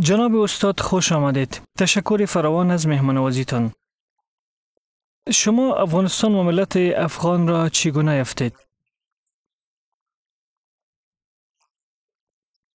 جناب استاد خوش آمدید. تشکر فراوان از مهمانوازیتان. شما افغانستان و ملت افغان را چگونه یافتید؟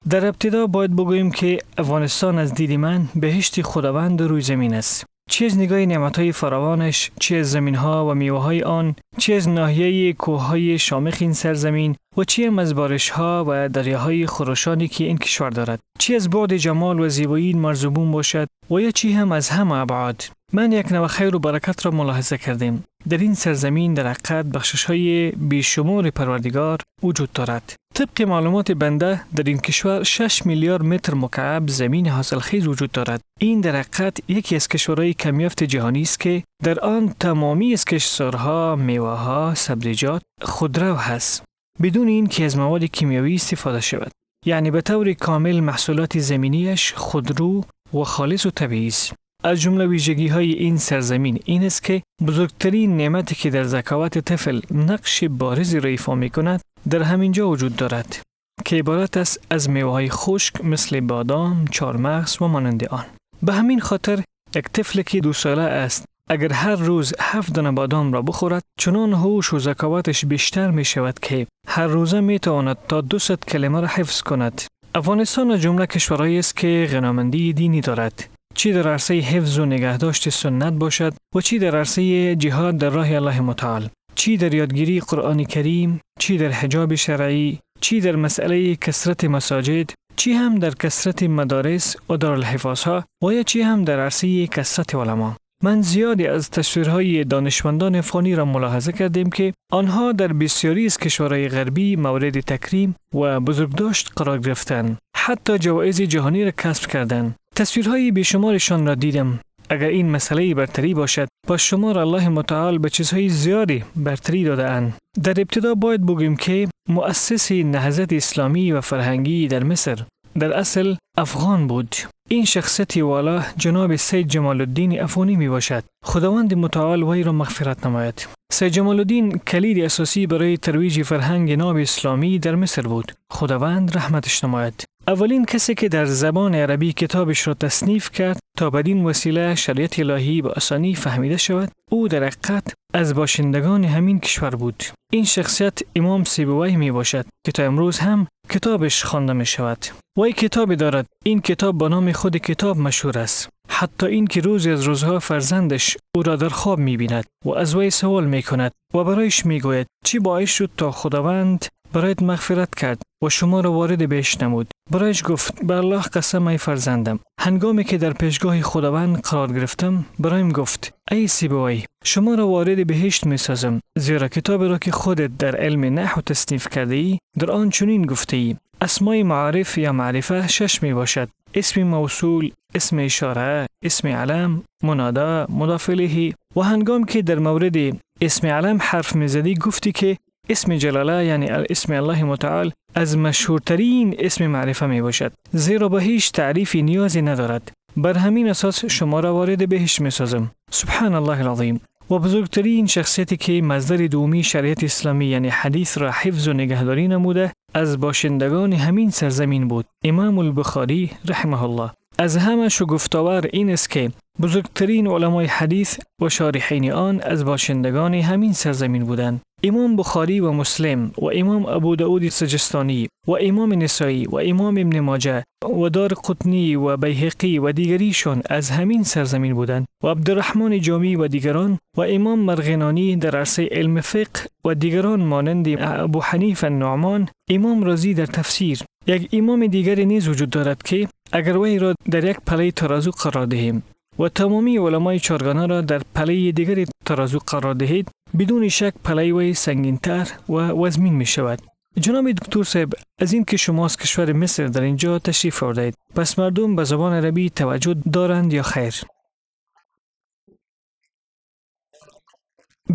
در ابتدا باید بگوییم که افغانستان از دید من بهشت خداوند روی زمین است. چه از نگاه نعمت‌های فراوانش، چه از زمین‌ها و میوه‌های آن، چه از ناحیه کوه‌های شامخ این سرزمین و چه هم از بارش‌ها و دریاهای خروشانی که این کشور دارد، چه از بعد جمال و زیبایی این مرزبون باشد و یا چه هم از همه ابعاد. من یک نوع خیر و برکت را ملاحظه کردم. در این سرزمین در حقیقت بخشش‌های بیشمار پروردگار وجود دارد. طبق معلومات بنده در این کشور 6 میلیارد متر مکعب زمین حاصلخیز وجود دارد. این در حقیقت یکی از کشورهای کمیافت جهانی است که در آن تمامی از کشاورزها، میوه‌ها، سبزیجات خودرو هست بدون این که از مواد کیمیایی استفاده شود. یعنی به طور کامل محصولات زمینیش خودرو و خالص و طبیعی است. از جمله ویژگی‌های این سرزمین این است که بزرگترین نعمتی که در ذکاوت طفل نقش بارزی را ایفا می‌کند در همینجا وجود دارد که عبارت است از میوه‌های خشک مثل بادام، چهارمغز و مانند آن. به همین خاطر یک طفل که 2 ساله است اگر هر روز 7 دانه بادام را بخورد چنان هوش و ذکاوتش بیشتر می شود که هر روزه می تواند تا 200 کلمه را حفظ کند. افغانستان از جمله کشورهایی است که غنامندی دینی دارد، چی در عرصه حفظ و نگهداشت سنت باشد و چی در عرصه جهاد در راه الله متعال، چی در یادگیری قرآن کریم، چی در حجاب شرعی، چی در مسئله کثرت مساجد، چی هم در کثرت مدارس و دارالحفاظها و یا چی هم در عرصه کثرت علما. من زیادی از تصویرهای دانشمندان افغانی را ملاحظه کردیم که آنها در بسیاری از کشورهای غربی مورد تکریم و بزرگداشت قرار گرفتند، حتی جوایز جهانی را کسب کردند. تصویرهای بیشمارشان را دیدم. اگر این مسئله برتری باشد، پس شما را الله متعال به چیزهای زیادی برتری داده اند. در ابتدا باید بگویم که مؤسس نهضت اسلامی و فرهنگی در مصر در اصل افغان بود. این شخصیت والا جناب سید جمال الدین افغانی می باشد. خداوند متعال وی را مغفرت نماید. سید جمال الدین کلید اساسی برای ترویج فرهنگ ناب اسلامی در مصر بود. خداوند رحمتش نماید. اولین کسی که در زبان عربی کتابش را تصنیف کرد تا بدین وسیله شریعت الهی به آسانی فهمیده شود، او در حقیقت از باشندگان همین کشور بود. این شخصیت امام سیبوی می باشد که تا امروز هم کتابش خوانده می شود. وی کتابی دارد. این کتاب با نام خود کتاب مشهور است. حتی این که روزی از روزها فرزندش او را در خواب می بیند و از وی سوال می کند و برایش می گوید چی باعث شد تا خداوند برایت مغفرت کرد و شما را وارد بهشت نمود. برایش گفت به الله قسم ای فرزندم، هنگامی که در پیشگاه خداوند قرار گرفتم برایم گفت ای سیبوی، شما را وارد بهشت می سازم، زیرا کتاب را که خودت در علم نحو تصنیف کرده ای در آن چنین گفته ای اسمای معارف یا معرفه 6 می باشد: اسم موصول، اسم اشاره، اسم علم، منادا، مضاف الیه. و هنگام که در مورد اسم علم حرف می زدی گفتی که اسم جلاله یعنی اسم الله متعال از مشهورترین اسم معرفه می باشد، زیرا به هیچ تعریفی نیازی ندارد. بر همین اساس شما را وارد بهشت می سازم. سبحان الله العظیم. و بزرگترین شخصیتی که مصدر دومی شریعت اسلامی یعنی حدیث را حفظ و نگهداری نموده از باشندگان همین سرزمین بود، امام البخاری رحمه الله. از همه شگفت‌آور این است که بزرگترین علمای حدیث و شارحین آن از باشندگان همین سرزمین بودند. امام بخاری و مسلم و امام ابو داود سجستانی و امام نسائی و امام ابن ماجه و دار قطنی و بیهقی و دیگریشان از همین سرزمین بودند و عبدالرحمن جامی و دیگران و امام مرغنانی در عرصه علم فقه و دیگران مانند ابو حنیفه النعمان، امام رازی در تفسیر. یک امام دیگری نیز وجود دارد که اگر وی را در یک پله ترازو قرار دهیم و تمامی علمای چارگانه را در پله دیگری ترازو قرار دهید، بدون شک پله وی سنگین‌تر و وزمین می شود. جناب دکتر صاحب، از این که شما از کشور مصر در اینجا تشریف آوردید، پس مردم به زبان عربی توجه دارند یا خیر؟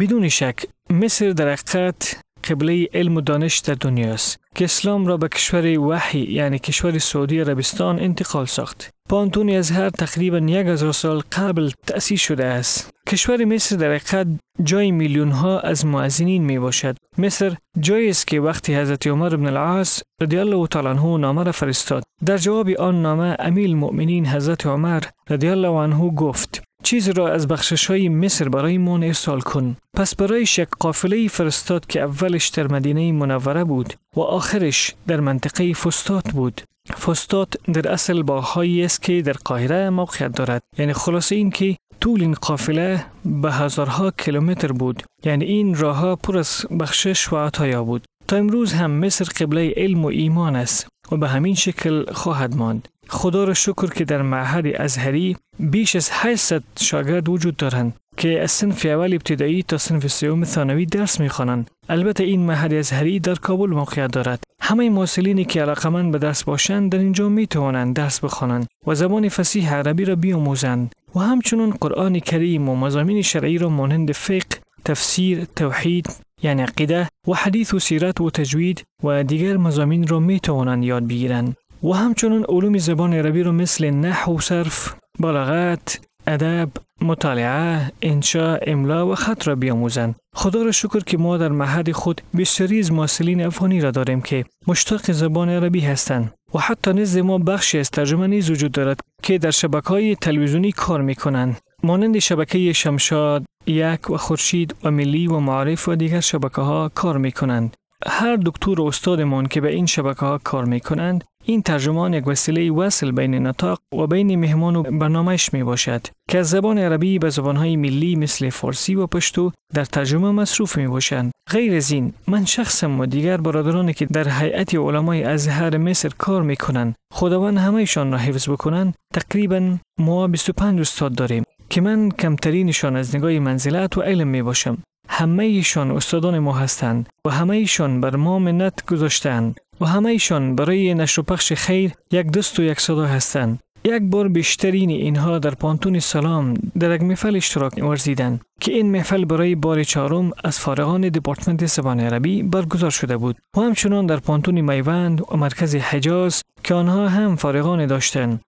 بدون شک مصر در حقیقت قبله علم و دانش در دنیا است که اسلام را به کشور وحی یعنی کشور سعودی عربستان انتقال ساخت. پانتون ازهر تقریبا 1000 سال قبل تأسیس شده است. کشور مصر در حقیقت جای میلیون ها از مؤذنین می باشد. مصر جایی است که وقتی حضرت عمر بن العاص رضی الله تعالی عنه نامه را فرستاد، در جواب آن نامه امیر المؤمنین حضرت عمر رضی الله عنه گفت: چیز را از بخشش‌های مصر برای من ارسال کن. پس برایش یک قافله فرستاد که اولش در مدینه منوره بود و آخرش در منطقه فسطاط بود. فسطاط در اصل باغ‌هایی است که در قاهره موقعیت دارد. یعنی خلاصه این که طول این قافله به هزارها کیلومتر بود. یعنی این راهها پر از بخشش و عطایا بود. تا امروز هم مصر قبله علم و ایمان است و به همین شکل خواهد ماند. خدا را شکر که در معهد ازهری بیش از 800 شاگرد وجود دارند که از صنف اول ابتدایی تا صنف سوم ثانوی درس می‌خوانند. البته این معهد ازهری در کابل موقعیت دارد. همه محصلینی که علاقه‌مند به درس باشند در اینجا می‌توانند درس بخوانند و زبان فصیح عربی را بیاموزند و همچنین قرآن کریم و مضامین شرعی را مانند فقه، تفسیر، توحید یعنی عقیده و حدیث و سیرت و تجوید و دیگر مضامین را می‌توانند یاد بگیرند و همچنین علوم زبان عربی را مثل نحو و صرف، بلاغت، ادب، مطالعه، انشاء، املا و خط را بیاموزند. خدا را شکر که ما در معهد خود بسیاری از محصلین افغانی را داریم که مشتاق زبان عربی هستند و حتی نزد ما بخشی از ترجمه نیز وجود دارد که در شبکه‌های تلویزیونی کار می‌کنند، مانند شبکه شمشاد، یک و خورشید و ملی و معارف و دیگر شبکه‌ها کار می‌کنند. هر دکتر و استادمان که به این شبکه‌ها کار می‌کنند، این ترجمان یک وسیله وصل بین نطاق و بین مهمان و برنامه‌اش می باشد که از زبان عربی به زبان‌های ملی مثل فارسی و پشتو در ترجمه مصروف می باشند. غیر از این، من شخصم و دیگر برادرانی که در هیئت علمای ازهر مصر کار می کنند، خداوند همه‌شان را حفظ بکنند، تقریباً ما 25 استاد داریم که من کمترینشان از نگاه منزلت و علم می باشم. همه ایشان استادان ما هستند و همه ایشان بر ما منت گذاشتند و همه ایشان برای نشر و پخش خیر یک دست و یک صدا هستند. یک بار بیشترین اینها در پانتون سلام در یک محفل اشتراک ورزیدند که این محفل برای بار چهارم از فارغان دپارتمنت زبان عربی برگزار شده بود و همچنان در پانتون میوند و مرکز حجاز که آنها هم فارغان داشتند.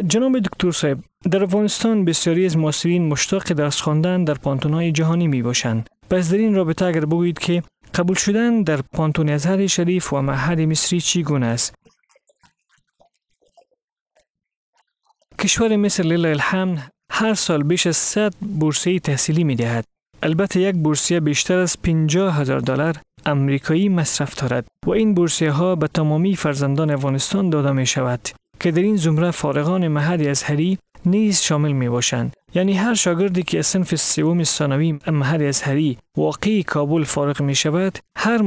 جناب دکتر صاحب، در افغانستان بسیاری از محصلین مشتاق درس خواندن در پانتون‌های جهانی می باشند. پس در این رابطه اگر بگویید که قبول شدن در پانتون ازهر شریف و معهد مصری چگونه است؟ کشور مصر لله الحمد هر سال بیش از 100 بورسیه تحصیلی می دهد. البته یک بورسیه بیشتر از $50,000 امریکایی مصرف دارد و این بورسیه ها به تمامی فرزندان افغانستان داده می شود که در این زمره فارغان معهد ازهری نیز شامل می باشند. یعنی هر شاگردی که از صنف سوم ثانوی معهد ازهری واقعی کابل فارغ می شود، هر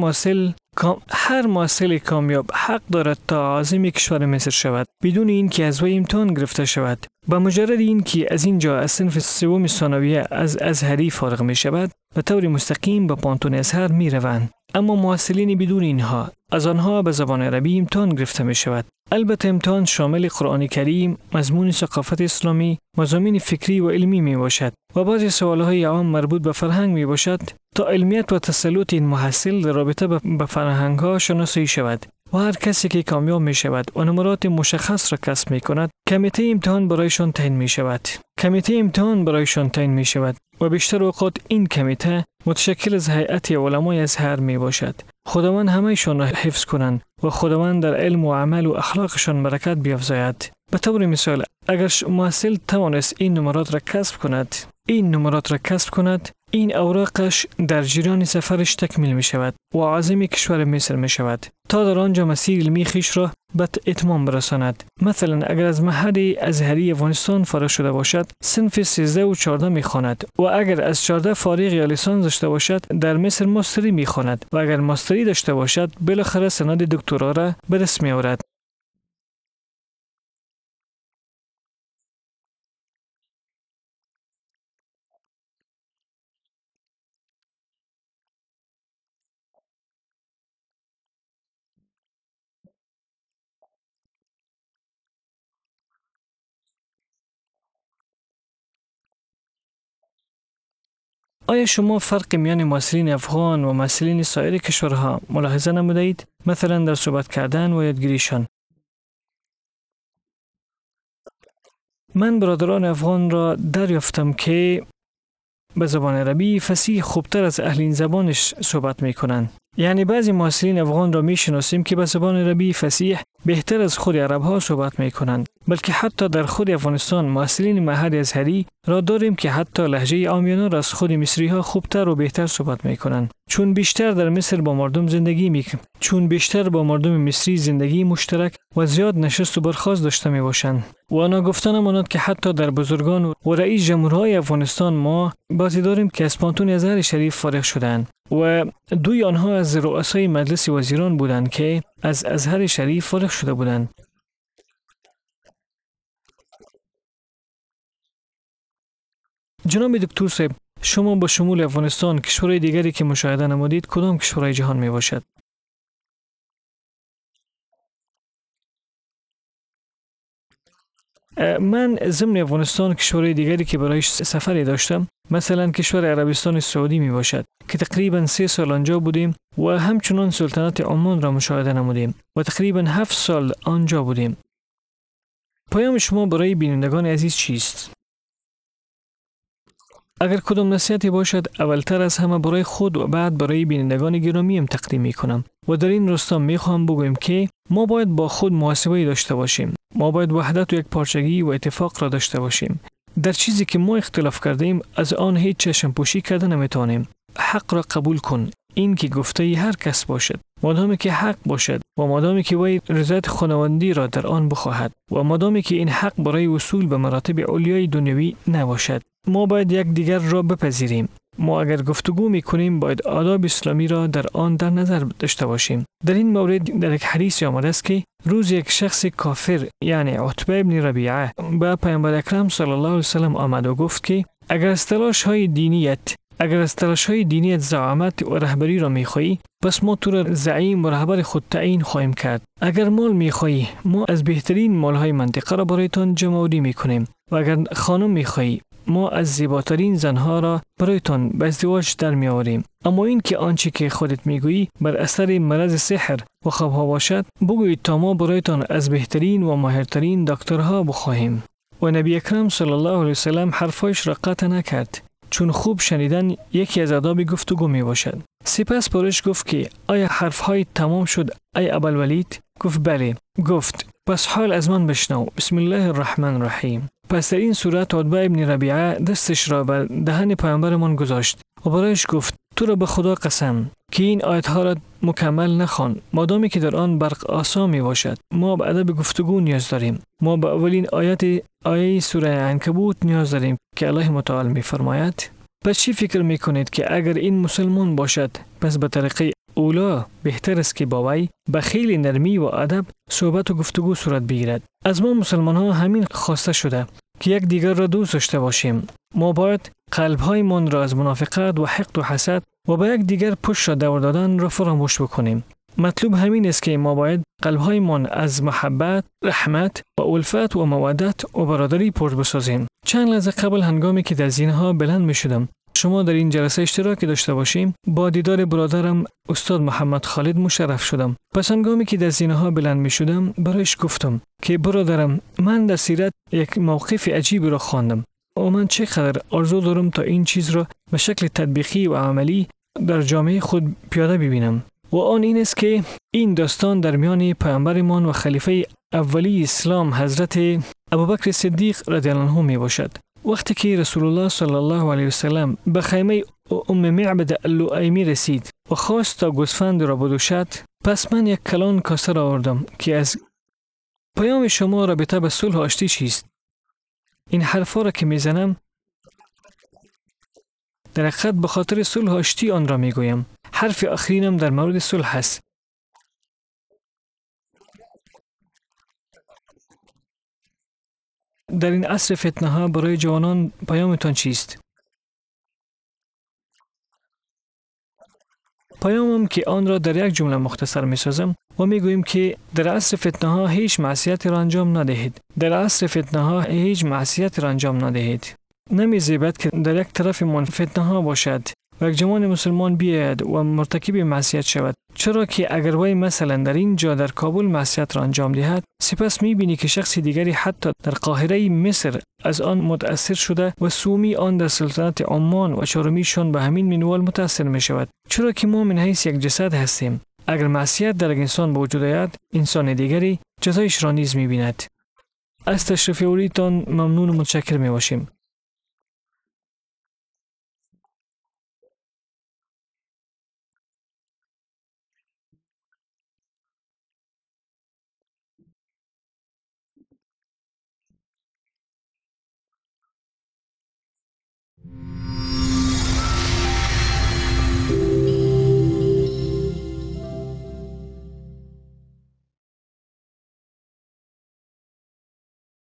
محصل کامیاب حق دارد تا عازم کشور مصر شود بدون اینکه از وی امتحان گرفته شود. با مجرد اینکه از اینجا از صنف سوم ثانویه از ازهری فارغ می شود، به طور مستقیم به پانتون ازهر می روند. اما محصلین بدون اینها از آنها به زبان عربی امتحان گرفته می شود. البته امتحان شامل قرآن کریم، مضمون ثقافت اسلامی، مضامین فکری و علمی می باشد و بعضی سوالهای عام مربوط به فرهنگ می باشد تا علمیت و تسلط این محصل در رابطه به فرهنگ‌ها شناسایی شود و هر کسی که کامیاب می شود و نمرات مشخص را کسب می کند، کمیته امتحان برایشان تعیین می شود و بیشتر اوقات این کمیته متشکل از هیئت علمای ازهر می باشد. خداوند همه‌شان را حفظ کنند و خداوند در علم و عمل و اخلاقشان برکت بیفزاید. به طور مثال، اگر محصل توانست این نمرات را کسب کند، این اوراقش در جریان سفرش تکمیل می شود و عازم کشور مصر می شود تا در آنجا مسیر علمی خویش را به اتمام برساند. مثلا اگر از معهد ازهری افغانستان فارغ شده باشد، صنف 13 و 14 می خواند و اگر از 14 فارغ یا لیسانس داشته باشد، در مصر ماستری می خواند و اگر ماستری داشته باشد، بالاخره سند دکترا را به دست می آورد. آیا شما فرق میان محصلین افغان و محصلین سایر کشورها ملاحظه نمودید؟ مثلا در صحبت کردن و یادگیریشان؟ من برادران افغان را دریافتم که به زبان عربی فصیح خوبتر از اهل این زبانش صحبت میکنند. یعنی بعضی محصلین افغان را میشناسیم که به زبان عربی فصیح بهتر از خود عرب ها صحبت میکنند. بلکه حتی در خود افغانستان محصلین معهد ازهری را داریم که حتی لهجه عامیانه را از خود مصری ها خوبتر و بهتر صحبت میکنند. چون بیشتر در مصر با مردم مصری زندگی مشترک و زیاد نشست و برخاست داشته میباشند. و آنها گفتن ماند که حتی در بزرگان و رئیس جمهورهای افغانستان ما بعضی داریم که از پانتون ازهر شریف فارغ شدند و دوی آنها از رؤسای مجلس وزیران بودند که از ازهر شریف فارغ شده بودند. جناب دکتر صاحب، شما با شمول افغانستان کشورهای دیگری که مشاهده نمودید کدام کشورهای جهان می باشد؟ من ضمن افغانستان کشورهای دیگری که برایش سفری داشتم مثلا کشور عربستان سعودی می باشد که تقریبا 3 سال آنجا بودیم و همچنان سلطنت عمان را مشاهده نمودیم و تقریبا 7 سال آنجا بودیم. پیام شما برای بینندگان عزیز چیست؟ اگر کدام نصیحتی باشد اولتر از همه برای خود و بعد برای بینندگان گرامی تقدیم می کنم و در این راستا می خواهم بگویم که ما باید با خود محاسبه داشته باشیم. ما باید وحدت و یک پارچگی و اتفاق را داشته باشیم. در چیزی که ما اختلاف کردیم از آن هیچ چشم پوشی کرده نمیتوانیم. حق را قبول کن، این که گفته هر کس باشد، مادامی که حق باشد و مادامی که وی رضایت خداوندی را در آن بخواهد و مادامی که این حق برای وصول به مراتب علیای دنیوی نباشد. ما باید یک دیگر را بپذیریم. ما اگر گفتگو میکنیم باید آداب اسلامی را در آن در نظر داشته باشیم. در این مورد در یک حدیث آمده است که روز یک شخص کافر یعنی عتبه ابن ربیعه به پیامبر اکرم صلی الله علیه و سلم آمد و گفت که اگر از تلاش های دینیت زعامت و رهبری را میخواهی پس ما تو را زعیم و رهبر خود تعیین خواهیم کرد. اگر مال میخواهی ما از بهترین مالهای منطقه را برایتان جمع‌آوری میکنیم و اگر خانم میخواهی ما از زیباترین زنها را برایتان به ازدواج در میآوریم. اما این که آنچه که خودت میگویی بر اثر مرض سحر و خوابها باشد بگویید تا ما برایتان از بهترین و ماهرترین دکترها بخواهیم. و نبی اکرم صلی الله علیه و سلم حرفایش را قطع نکرد، چون خوب شنیدن یکی از آداب گفتگو می باشد. سپس برش گفت که آیا حرفهای تمام شد ای ابوالولید؟ گفت بله. گفت پس حال از من بشنو. بسم الله الرحمن الرحیم. پس در این صورت عتبه ابن ربیعه دستش را بر دهن پیامبرمان گذاشت و برایش گفت تو را به خدا قسم که این آیتها را مکمل نخوان مادامی که در آن برق آسا می باشد. ما به ادب گفتگو نیاز داریم. ما به اولین آیه سوره عنکبوت نیاز داریم که الله متعال می فرماید پس چی فکر می کنید که اگر این مسلمان باشد پس به طریقه اولا بهتر است که با وی به خیلی نرمی و ادب صحبت و گفتگو صورت بگیرد. از ما مسلمان ها همین خواسته شده که یک دیگر را دوست داشته باشیم. ما باید قلب‌های من را از منافقت و حقد و حسد و به یک دیگر پشت را دور دادن را فراموش بکنیم. مطلوب همین است که ما باید قلب‌های من از محبت، رحمت و الفت و مودت و برادری پر بسازیم. چند لحظه قبل هنگامی که در زینه‌ها بلند می‌شدم شما در این جلسه اشتراک داشته باشیم با دیدار برادرم استاد محمد خالد مشرف شدم. پس هنگامی که در زینه‌ها بلند می‌شدم برایش گفتم که برادرم من در سیرت یک موقف عجیب را خواندم و من چقدر آرزو دارم تا این چیز را به شکل تطبیقی و عملی در جامعه خود پیاده ببینم. و آن این است که این داستان در میان پیامبرمان و خلیفه اولی اسلام حضرت ابوبکر صدیق رضی الله عنه می باشد. وقتی که رسول الله صلی الله علیه و سلم به خیمه ام معبد اللؤیمی رسید و خواست تا گوسفند را بدوشد پس من یک کلان کاسه را آوردم که از پیام شما رابطه به صلح و آشتی چیست؟ این حرفا را که میزنم در حقیقت به خاطر صلح و آشتی آن را میگویم. حرف آخرینم در مورد صلح است. در این عصر فتنه ها برای جوانان پیامتان چیست؟ پیامم که آن را در یک جمله مختصر می سازم و می گویم که در عصر فتنه ها هیچ معصیت را انجام ندهید. در عصر فتنه ها هیچ معصیت را انجام ندهید. نمی زیبد که در یک طرف من فتنه ها باشد و یک جوان مسلمان بیاید و مرتکب معصیت شود، چرا که اگر وی مثلا در این جا در کابل معصیت را انجام دهد، سپس می‌بینی که شخص دیگری حتی در قاهره مصر از آن متأثر شده و سومی آن در سلطنت عمان و چهارمیشان به همین منوال متأثر می شود، چرا که ما من حیث یک جسد هستیم. اگر معصیت در یک انسان به وجود آید، انسان دیگری جزایش را نیز می‌بیند. از تشریف اوریتان ممنون و متشکر می باشیم.